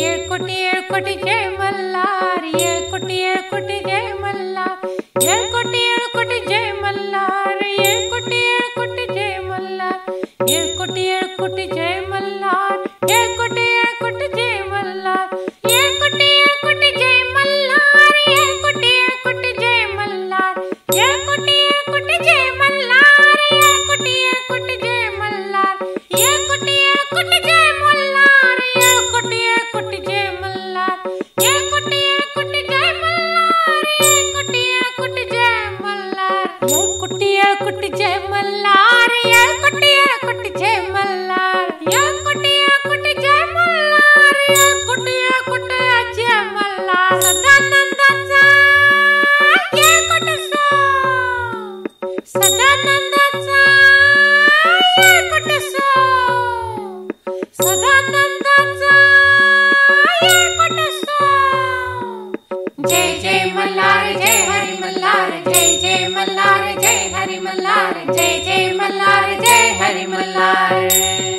ಏಳ್ಕೋಟಿ ಏಳ್ಕೋಟಿ Jaya Mallar ಏಳ್ಕೋಟಿ ಏಳ್ಕೋಟಿ Jaya Mallar ಏಳ್ಕೋಟಿ ಏಳ್ಕೋಟಿ Jaya Mallar ಏಳ್ಕೋಟಿ ಏಳ್ಕೋಟಿ Jaya Mallar ಏಳ್ಕೋಟಿ ಏಳ್ಕೋಟಿ Jaya Mallar ಏಳ್ಕೋಟಿ ಏಳ್ಕೋಟಿ Jaya Mallar ಏಳ್ಕೋಟಿ ಏಳ್ಕೋಟಿ Jaya Mallar ಏಳ್ಕೋಟಿ ಏಳ್ಕೋಟಿ Jaya Mallar ಏಳ್ಕೋಟಿ ಏಳ್ಕೋಟಿ Jaya Mallar ಏಳ್ಕೋಟಿ ಏಳ್ಕೋಟಿ Jaya Mallar ಏಳ್ಕೋಟಿ ಏಳ್ಕೋಟಿ Jaya Mallar ಏಳ್ಕೋಟಿ ಏಳ್ಕೋಟಿ Jaya Mallar ಏಳ್ಕೋಟಿ ಏಳ್ಕೋಟಿ Jaya Mallar ಏಳ್ಕೋಟಿ ಏಳ್ಕೋಟಿ Jaya Mallar ಏಳ್ಕೋಟಿ ಏಳ್ಕೋಟಿ Jaya Mallar ಏಳ್ಕೋಟಿ ಏಳ್ಕೋಟಿ Jaya Mallar ಏಳ್ಕೋಟಿ ಏಳ್ಕೋಟಿ Jaya Mallar ಏಳ್ಕೋಟಿ ಏಳ್ಕೋಟಿ Jaya Mallar Sadananda ಏಳ್ಕೋಟಿ Sadananda ಏಳ್ಕೋಟಿ Sadananda ಏಳ್ಕೋಟಿ Jai Jai Malhar Jai Hari Malhar Jai Jai Malhar Jai Hari Malhar Jai Jai Malhar Jai Hari Malhar.